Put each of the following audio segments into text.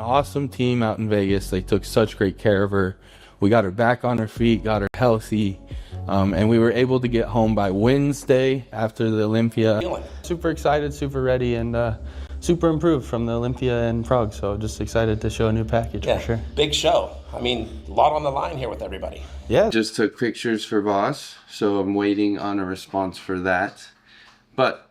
awesome team out in Vegas. They took such great care of her. We got her back on her feet, got her healthy, and we were able to get home by Wednesday after the Olympia. Super excited, super ready, and super improved from the Olympia and Prague. So just excited to show a new package for sure. Big show. I mean, a lot on the line here with everybody. Yeah. Just took pictures for Boss, so I'm waiting on a response for that. But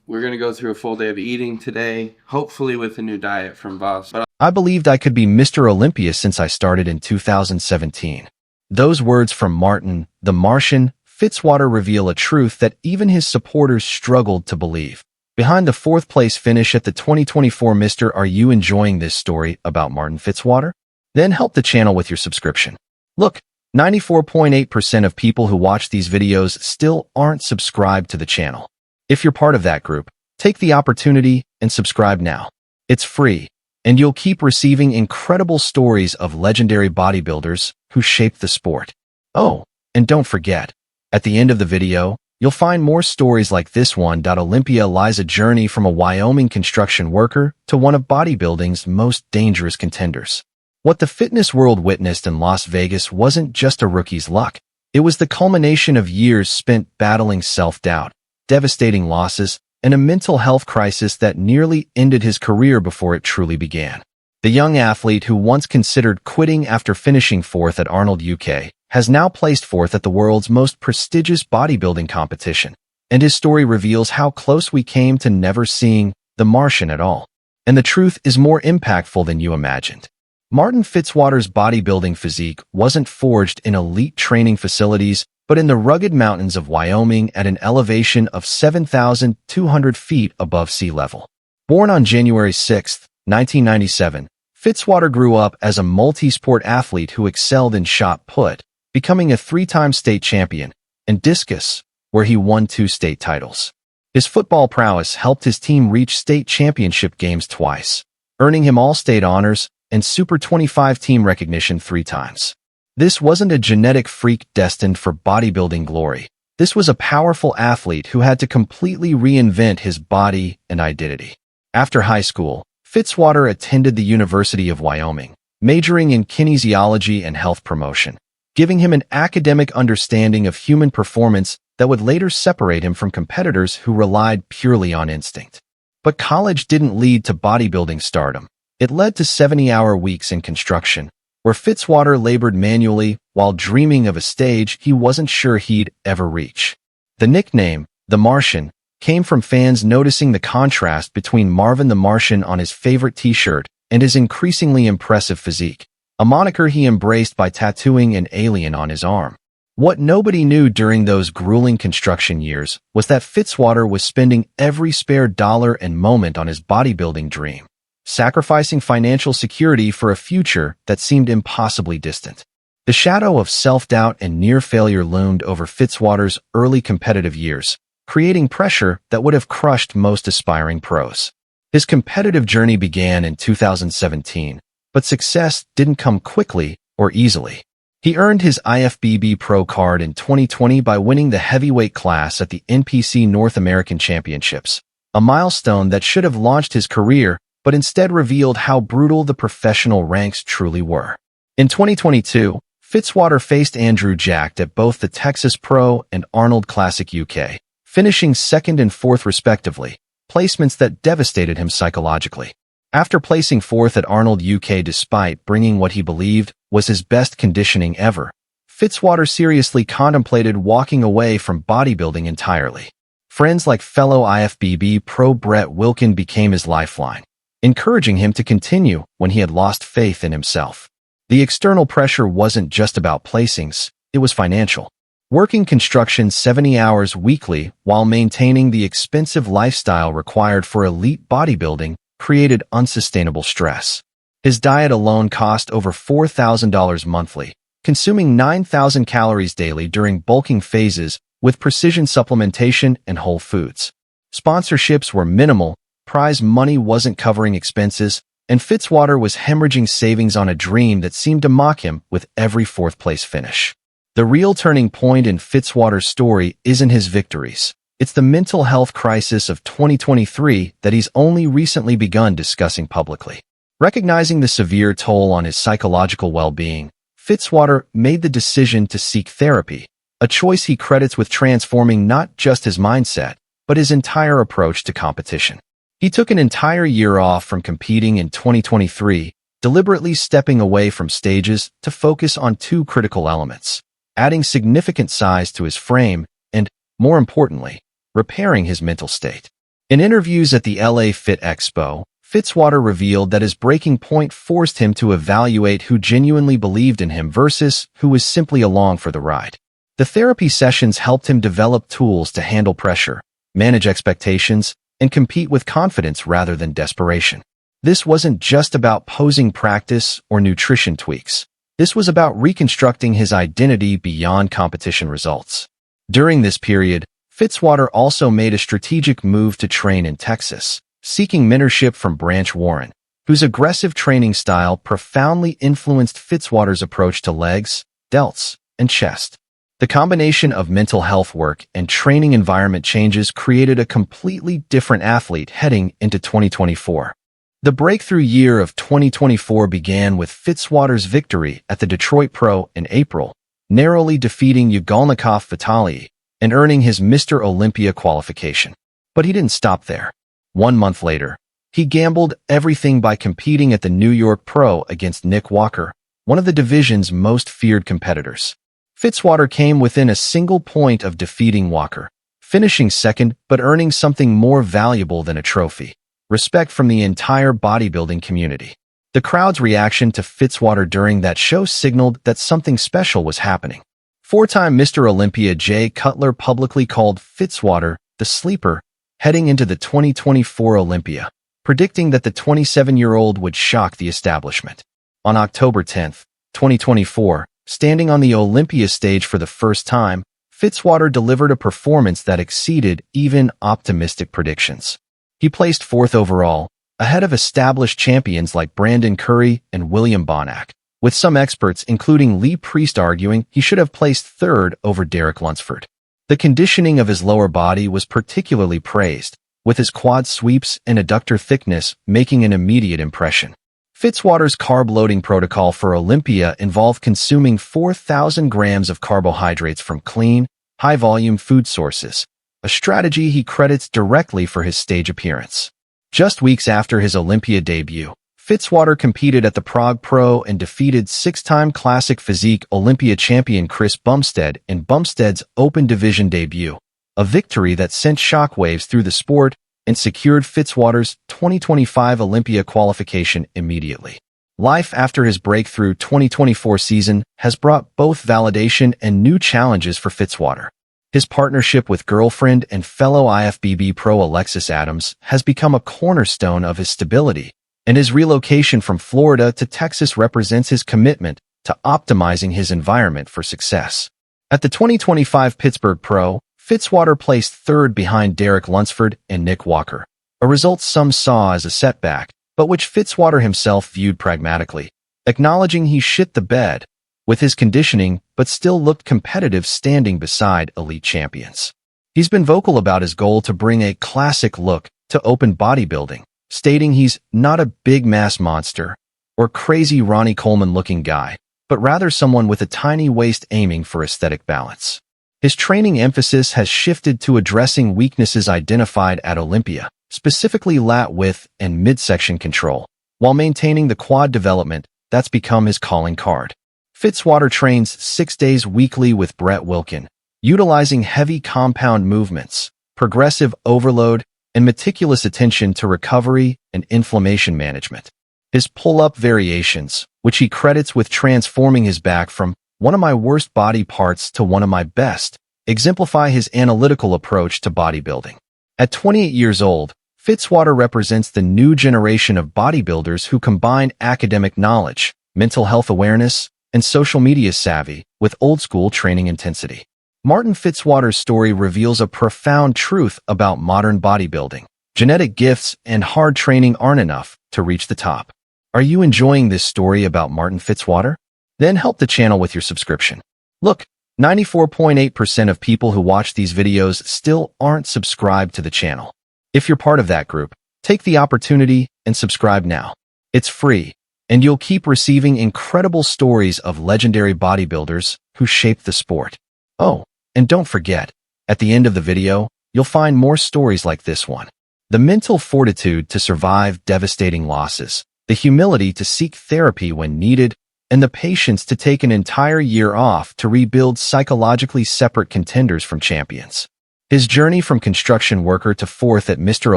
we're going to go through a full day of eating today, hopefully with a new diet from Boss. I believed I could be Mr. Olympia since I started in 2017. Those words from Martin, the Martian, Fitzwater reveal a truth that even his supporters struggled to believe. Behind the fourth-place finish at the 2024 Mr. Are you enjoying this story about Martin Fitzwater? Then help the channel with your subscription. Look, 94.8% of people who watch these videos still aren't subscribed to the channel. If you're part of that group, take the opportunity and subscribe now. It's free, and you'll keep receiving incredible stories of legendary bodybuilders who shaped the sport. Oh, and don't forget, at the end of the video, you'll find more stories like this one. Olympia lies a journey from a Wyoming construction worker to one of bodybuilding's most dangerous contenders. What the fitness world witnessed in Las Vegas wasn't just a rookie's luck. It was the culmination of years spent battling self-doubt, devastating losses, and a mental health crisis that nearly ended his career before it truly began. The young athlete who once considered quitting after finishing fourth at Arnold UK has now placed fourth at the world's most prestigious bodybuilding competition, and his story reveals how close we came to never seeing the Martian at all. And the truth is more impactful than you imagined. Martin Fitzwater's bodybuilding physique wasn't forged in elite training facilities, but in the rugged mountains of Wyoming at an elevation of 7,200 feet above sea level. Born on January 6, 1997, Fitzwater grew up as a multi-sport athlete who excelled in shot put, becoming a three-time state champion, and discus, where he won 2 state titles. His football prowess helped his team reach state championship games twice, earning him all-state honors and Super 25 team recognition 3 times. This wasn't a genetic freak destined for bodybuilding glory. This was a powerful athlete who had to completely reinvent his body and identity. After high school, Fitzwater attended the University of Wyoming, majoring in kinesiology and health promotion, giving him an academic understanding of human performance that would later separate him from competitors who relied purely on instinct. But college didn't lead to bodybuilding stardom. It led to 70-hour weeks in construction, where Fitzwater labored manually while dreaming of a stage he wasn't sure he'd ever reach. The nickname, the Martian, came from fans noticing the contrast between Marvin the Martian on his favorite t-shirt and his increasingly impressive physique, a moniker he embraced by tattooing an alien on his arm. What nobody knew during those grueling construction years was that Fitzwater was spending every spare dollar and moment on his bodybuilding dream, sacrificing financial security for a future that seemed impossibly distant. The shadow of self-doubt and near failure loomed over Fitzwater's early competitive years, creating pressure that would have crushed most aspiring pros. His competitive journey began in 2017, but success didn't come quickly or easily. He earned his IFBB Pro card in 2020 by winning the heavyweight class at the NPC North American Championships, a milestone that should have launched his career but instead revealed how brutal the professional ranks truly were. In 2022, Fitzwater faced Andrew Jacked at both the Texas Pro and Arnold Classic UK, finishing 2nd and 4th respectively, placements that devastated him psychologically. After placing 4th at Arnold UK despite bringing what he believed was his best conditioning ever, Fitzwater seriously contemplated walking away from bodybuilding entirely. Friends like fellow IFBB pro Brett Wilkin became his lifeline, encouraging him to continue when he had lost faith in himself. The external pressure wasn't just about placings, it was financial. Working construction 70 hours weekly while maintaining the expensive lifestyle required for elite bodybuilding created unsustainable stress. His diet alone cost over $4,000 monthly, consuming 9,000 calories daily during bulking phases with precision supplementation and whole foods. Sponsorships were minimal, prize money wasn't covering expenses, and Fitzwater was hemorrhaging savings on a dream that seemed to mock him with every 4th-place finish. The real turning point in Fitzwater's story isn't his victories. It's the mental health crisis of 2023 that he's only recently begun discussing publicly. Recognizing the severe toll on his psychological well-being, Fitzwater made the decision to seek therapy, a choice he credits with transforming not just his mindset, but his entire approach to competition. He took an entire year off from competing in 2023, deliberately stepping away from stages to focus on two critical elements: adding significant size to his frame and, more importantly, repairing his mental state. In interviews at the LA Fit Expo, Fitzwater revealed that his breaking point forced him to evaluate who genuinely believed in him versus who was simply along for the ride. The therapy sessions helped him develop tools to handle pressure, manage expectations, and compete with confidence rather than desperation. This wasn't just about posing practice or nutrition tweaks. This was about reconstructing his identity beyond competition results. During this period, Fitzwater also made a strategic move to train in Texas, seeking mentorship from Branch Warren, whose aggressive training style profoundly influenced Fitzwater's approach to legs, delts, and chest. The combination of mental health work and training environment changes created a completely different athlete heading into 2024. The breakthrough year of 2024 began with Fitzwater's victory at the Detroit Pro in April, narrowly defeating Ugolnikov Vitaly and earning his Mr. Olympia qualification. But he didn't stop there. 1 month later, he gambled everything by competing at the New York Pro against Nick Walker, one of the division's most feared competitors. Fitzwater came within a single point of defeating Walker, finishing second but earning something more valuable than a trophy: respect from the entire bodybuilding community. The crowd's reaction to Fitzwater during that show signaled that something special was happening. Four-time Mr. Olympia Jay Cutler publicly called Fitzwater the sleeper heading into the 2024 Olympia, predicting that the 27-year-old would shock the establishment. On October 10, 2024, standing on the Olympia stage for the first time, Fitzwater delivered a performance that exceeded even optimistic predictions. He placed fourth overall, ahead of established champions like Brandon Curry and William Bonac, with some experts including Lee Priest arguing he should have placed third over Derek Lunsford. The conditioning of his lower body was particularly praised, with his quad sweeps and adductor thickness making an immediate impression. Fitzwater's carb-loading protocol for Olympia involved consuming 4,000 grams of carbohydrates from clean, high-volume food sources, a strategy he credits directly for his stage appearance. Just weeks after his Olympia debut, Fitzwater competed at the Prague Pro and defeated six-time Classic Physique Olympia champion Chris Bumstead in Bumstead's Open Division debut, a victory that sent shockwaves through the sport and secured Fitzwater's 2025 Olympia qualification immediately. Life after his breakthrough 2024 season has brought both validation and new challenges for Fitzwater. His partnership with girlfriend and fellow IFBB pro Alexis Adams has become a cornerstone of his stability, and his relocation from Florida to Texas represents his commitment to optimizing his environment for success. At the 2025 Pittsburgh Pro, Fitzwater placed third behind Derek Lunsford and Nick Walker, a result some saw as a setback, but which Fitzwater himself viewed pragmatically, acknowledging he shit the bed with his conditioning but still looked competitive standing beside elite champions. He's been vocal about his goal to bring a classic look to open bodybuilding, stating he's not a big mass monster or crazy Ronnie Coleman-looking guy, but rather someone with a tiny waist aiming for aesthetic balance. His training emphasis has shifted to addressing weaknesses identified at Olympia, specifically lat width and midsection control, while maintaining the quad development that's become his calling card. Fitzwater trains 6 days weekly with Brett Wilkin, utilizing heavy compound movements, progressive overload, and meticulous attention to recovery and inflammation management. His pull-up variations, which he credits with transforming his back from one of my worst body parts to one of my best, exemplify his analytical approach to bodybuilding. At 28 years old, Fitzwater represents the new generation of bodybuilders who combine academic knowledge, mental health awareness, and social media savvy with old-school training intensity. Martin Fitzwater's story reveals a profound truth about modern bodybuilding. Genetic gifts and hard training aren't enough to reach the top. Are you enjoying this story about Martin Fitzwater? Then help the channel with your subscription. Look, 94.8% of people who watch these videos still aren't subscribed to the channel. If you're part of that group, take the opportunity and subscribe now. It's free, and you'll keep receiving incredible stories of legendary bodybuilders who shaped the sport. Oh, and don't forget, at the end of the video, you'll find more stories like this one. The mental fortitude to survive devastating losses, the humility to seek therapy when needed, and the patience to take an entire year off to rebuild psychologically separate contenders from champions. His journey from construction worker to fourth at Mr.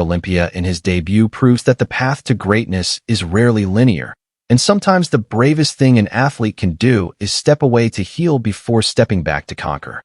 Olympia in his debut proves that the path to greatness is rarely linear, and sometimes the bravest thing an athlete can do is step away to heal before stepping back to conquer.